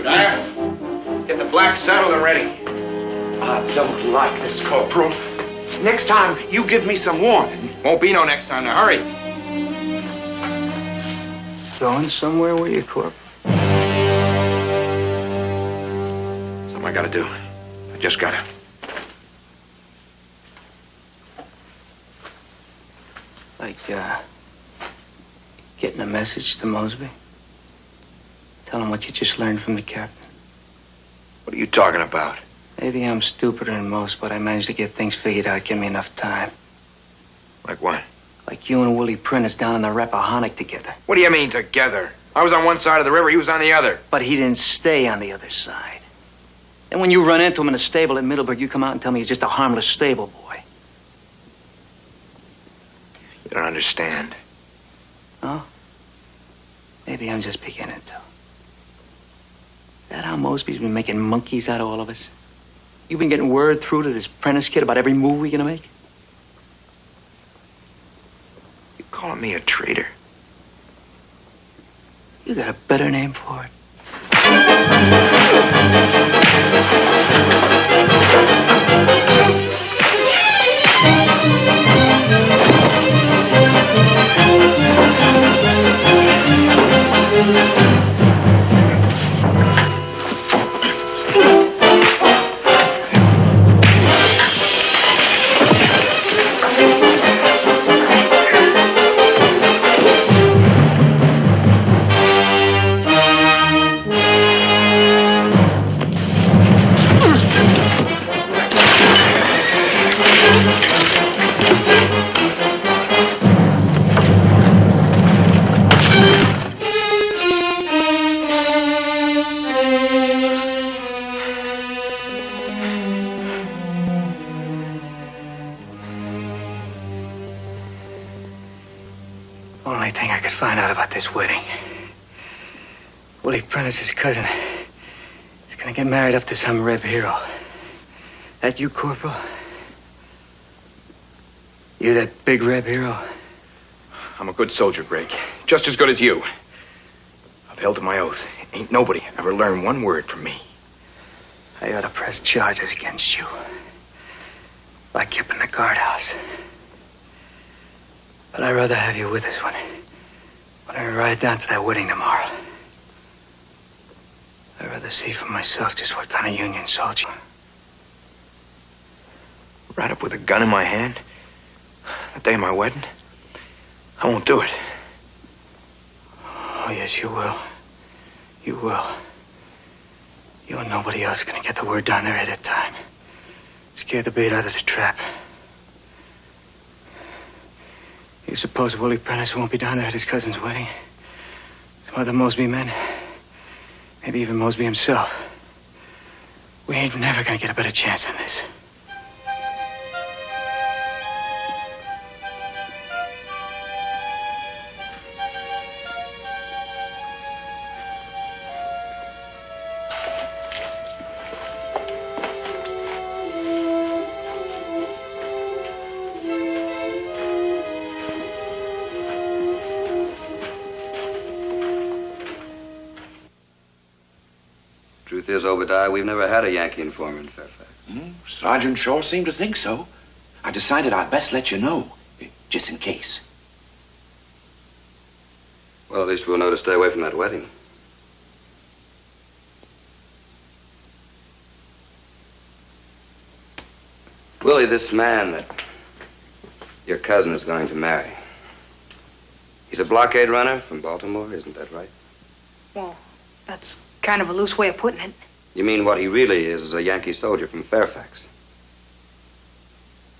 Dyer, get the black saddle and ready. I don't like this, Corporal. Next time, you give me some warning. Won't be no next time. Now, hurry. Going somewhere with you, Corp? Something I gotta do. I just gotta. Like, get Getting a message to Mosby? Tell him what you just learned from the captain. What are you talking about? Maybe I'm stupider than most, but I managed to get things figured out. Give me enough time. Like what? Like you and Willie Prentiss down in the Rappahannock together. What do you mean, together? I was on one side of the river, he was on the other. But he didn't stay on the other side. And when you run into him in a stable at Middleburg, you come out and tell me he's just a harmless stable boy. You don't understand. Oh? Maybe I'm just beginning to. Is that how Mosby's been making monkeys out of all of us? You've been getting word through to this Prentiss kid about every move we're gonna make? You calling me a traitor? You got a better name for it. Only thing I could find out about this wedding. Willie Prentiss' cousin is gonna get married up to some Reb hero. That you, Corporal? You that big Reb hero? I'm a good soldier, Greg. Just as good as you. I've held to my oath. Ain't nobody ever learned one word from me. I ought to press charges against you. Like up in the guardhouse. But I'd rather have you with us when I ride down to that wedding tomorrow. I'd rather see for myself just what kind of Union soldier. Ride up with a gun in my hand? The day of my wedding? I won't do it. Oh, yes, you will. You will. You and nobody else are gonna get the word down there ahead of time. Scare the bait out of the trap. You suppose Willie Prentiss won't be down there at his cousin's wedding? Some other Mosby men? Maybe even Mosby himself. We ain't never gonna get a better chance than this. Truth is, Obadiah, we've never had a Yankee informer in Fairfax. Sergeant Shaw seemed to think so. I decided I'd best let you know, just in case. Well, at least we'll know to stay away from that wedding. Willie, this man that your cousin is going to marry, he's a blockade runner from Baltimore, isn't that right? Well, that's kind of a loose way of putting it. You mean what he really is a Yankee soldier from Fairfax?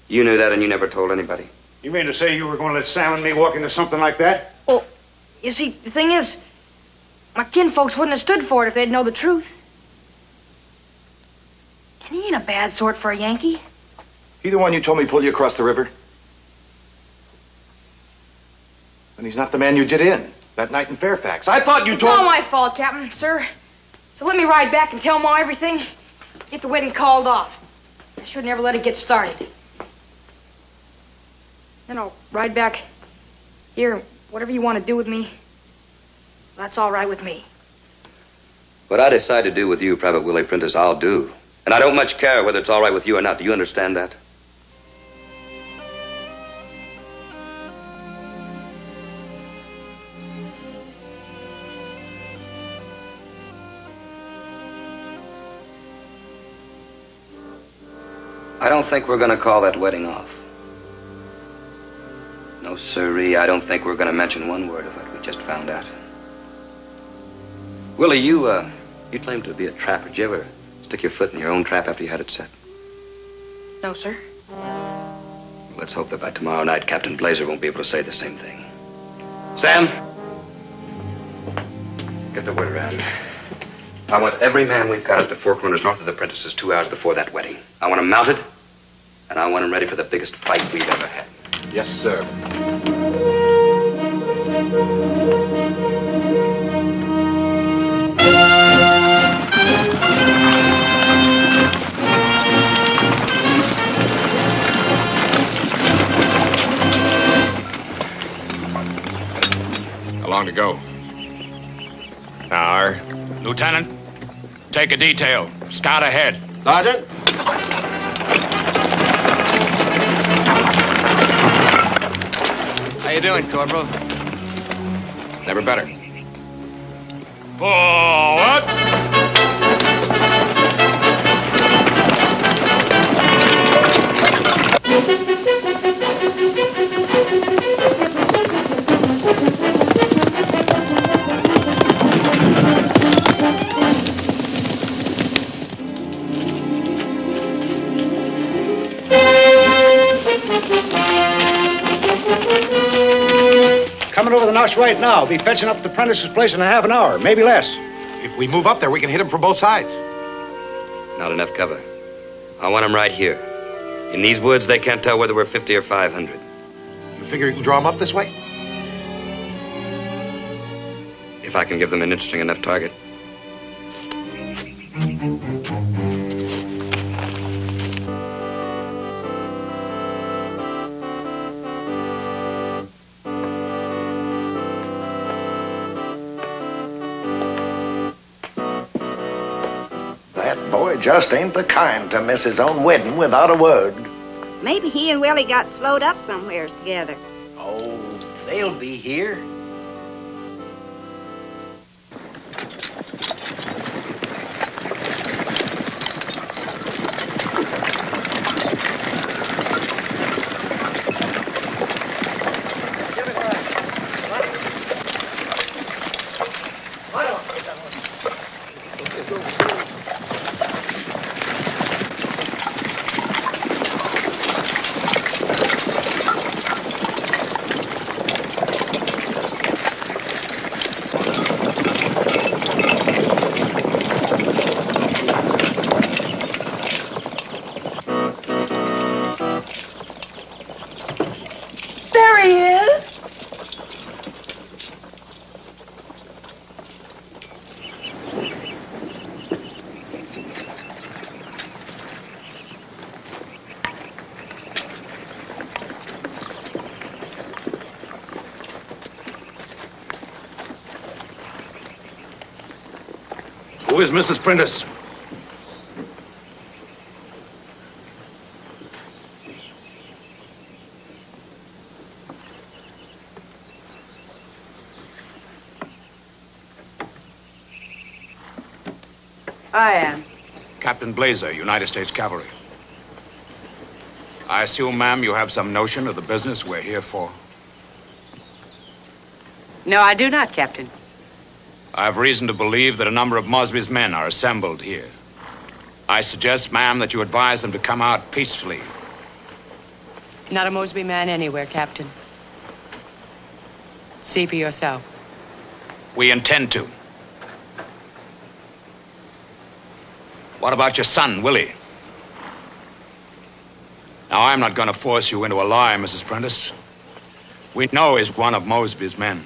You knew that and you never told anybody? You mean to say you were going to let Sam and me walk into something like that? Well, you see, the thing is, my kinfolks wouldn't have stood for it if they'd know the truth. And he ain't a bad sort for a Yankee. He the one you told me pulled you across the river? And he's not the man you did in that night in Fairfax. I thought you It's told... all my fault, Captain, sir. So let me ride back and tell Ma everything. Get the wedding called off. I should never let it get started. Then I'll ride back here. Whatever you want to do with me, that's all right with me. What I decide to do with you, Private Willie Prentiss, I'll do. And I don't much care whether it's all right with you or not. Do you understand that? I don't think we're going to call that wedding off. No, sirree, I don't think we're going to mention one word of it. just found out. Willie, you claim to be a trapper. Did you ever stick your foot in your own trap after you had it set? No, sir. Let's hope that by tomorrow night, Captain Blazer won't be able to say the same thing. Sam, get the word around. I want every man we've got at the Four Corners north of the Prentices 2 hours before that wedding. I want them mounted, and I want them ready for the biggest fight we've ever had. Yes, sir. How long to go? An hour. Lieutenant, take a detail. Scout ahead. Sergeant? How you doing, Corporal? Never better. Forward! Coming over the notch right now. Be fetching up the Prentice's place in a half an hour, maybe less. If we move up there, we can hit him from both sides. Not enough cover. I want them right here. In these woods, they can't tell whether we're 50 or 500. You figure you can draw him up this way? If I can give them an interesting enough target. Just ain't the kind to miss his own wedding without a word. Maybe he and Willie got slowed up somewheres together. Oh, they'll be here. Who is Mrs. Prentiss? I am. Captain Blazer, United States Cavalry. I assume, ma'am, you have some notion of the business we're here for. No, I do not, Captain. I have reason to believe that a number of Mosby's men are assembled here. I suggest, ma'am, that you advise them to come out peacefully. Not a Mosby man anywhere, Captain. See for yourself. We intend to. What about your son, Willie? Now, I'm not going to force you into a lie, Mrs. Prentiss. We know he's one of Mosby's men.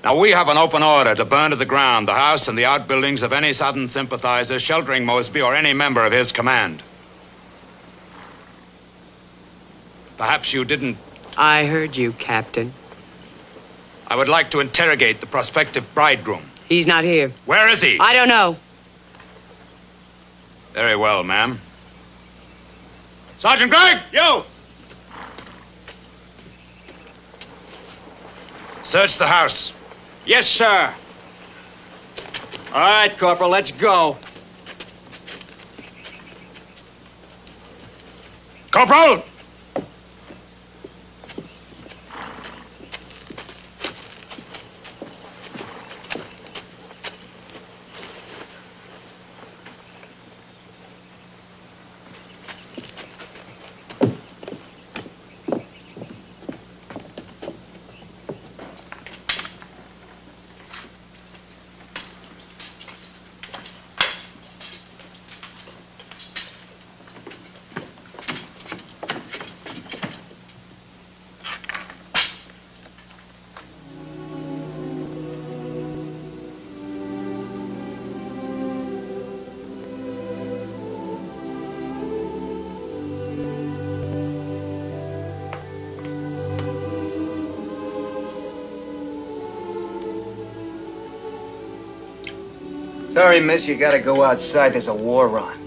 Now, we have an open order to burn to the ground the house and the outbuildings of any Southern sympathizer sheltering Mosby or any member of his command. Perhaps you didn't... I heard you, Captain. I would like to interrogate the prospective bridegroom. He's not here. Where is he? I don't know. Very well, ma'am. Sergeant Gregg! Yo! Search the house. Yes, sir. All right, Corporal, let's go. Corporal! Sorry, miss, you gotta go outside. There's a war on.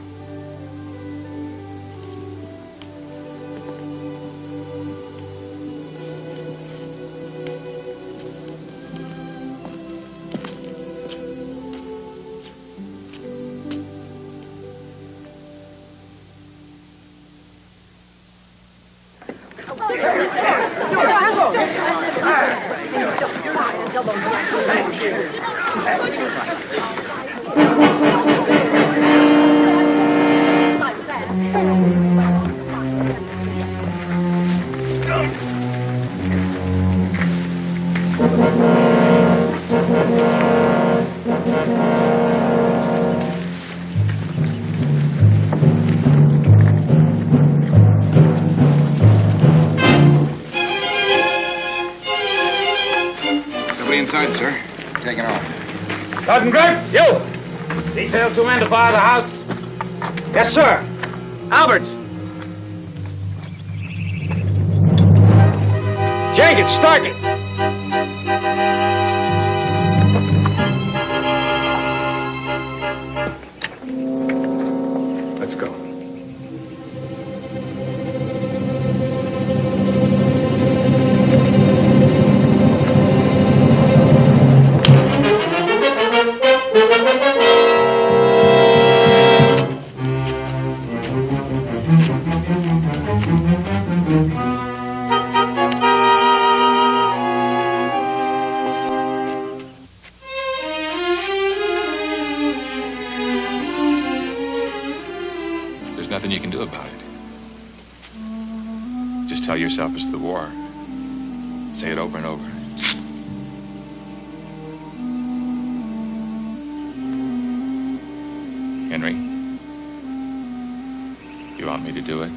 Inside, sir. Taking off. Sergeant Gregg, you! Detail 2 men to fire the house. Yes, sir. Alberts. Jenkins, start it. Let's go. Nothing you can do about it. Just tell yourself it's the war. Say it over and over. Henry, you want me to do it?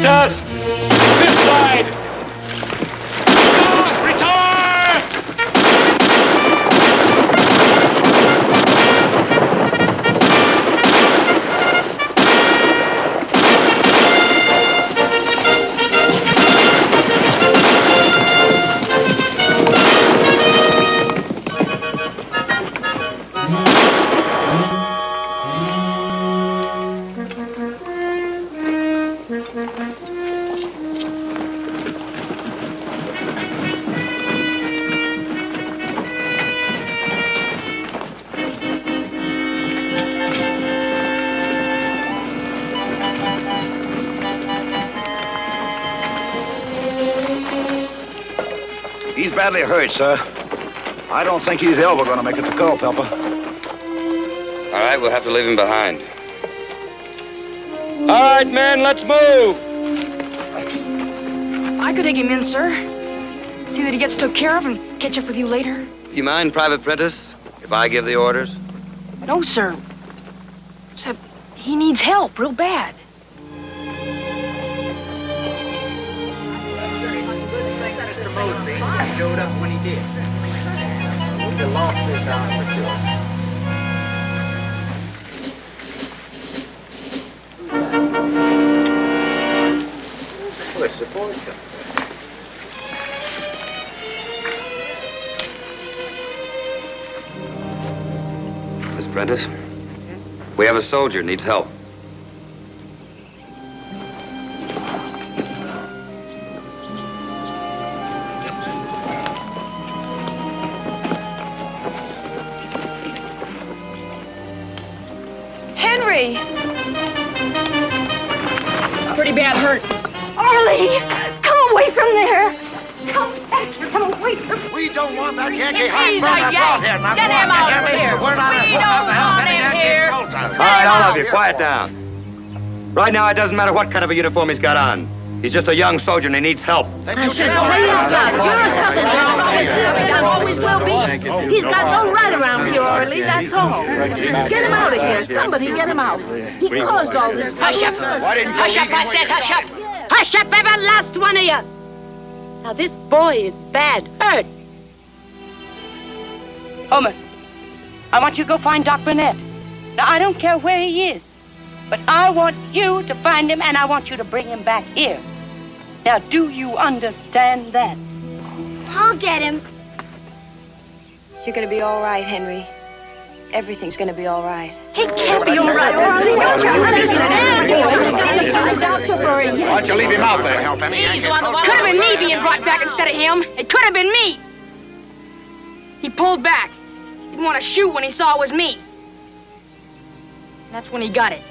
Prentiss! This side! He's badly hurt, sir. I don't think he's ever going to make it to Culpeper. All right, we'll have to leave him behind. All right, men, let's move. I could take him in, sir. See that he gets took care of and catch up with you later. You mind, Private Prentiss, if I give the orders? No, sir. Except he needs help real bad. Mosby showed up when he did. We'd have lost this down for sure. Where's the boy coming from? Miss Prentiss, we have a soldier needs help. Pretty bad hurt. Arlie, come away from there. Come back here. Come away from me. We don't want that Yankee He's hot brother a brought Yankee. here. Now, Get go him on, out hear of me? here. We're not We putting up don't to help want any him Yankee here. soldiers. All right, all of you, quiet down. Right now, it doesn't matter what kind of a uniform he's got on. He's just a young soldier and he needs help. I should say you're a sucker. Always will be. He's got no right around here, Arlie, that's all. Get him out of here. Somebody get him out. He caused all this. Hush up. Hush up, I said, hush up. Hush up, every last one of you. Now, this boy is bad hurt. Homer, I want you to go find Doc Burnett. Now, I don't care where he is, but I want you to find him, and I want you to bring him back here. Now, do you understand that? I'll get him. You're going to be all right, Henry. Everything's going to be all right. He can't be all right, Arlie. Don't you understand? Why don't you leave him out there? Could have been me being brought back instead of him. It could have been me. He pulled back. Didn't want to shoot when he saw it was me. That's when he got it.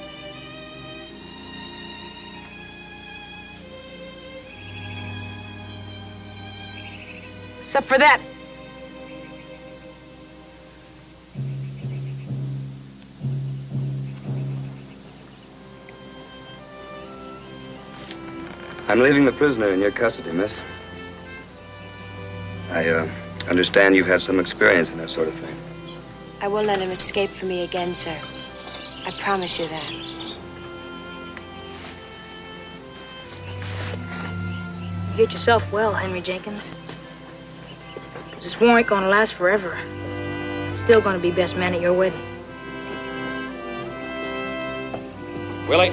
Except for that. I'm leaving the prisoner in your custody, miss. I understand you've had some experience in that sort of thing. I won't let him escape from me again, sir. I promise you that. You get yourself well, Henry Jenkins. This war ain't gonna last forever. Still gonna be best man at your wedding. Willie.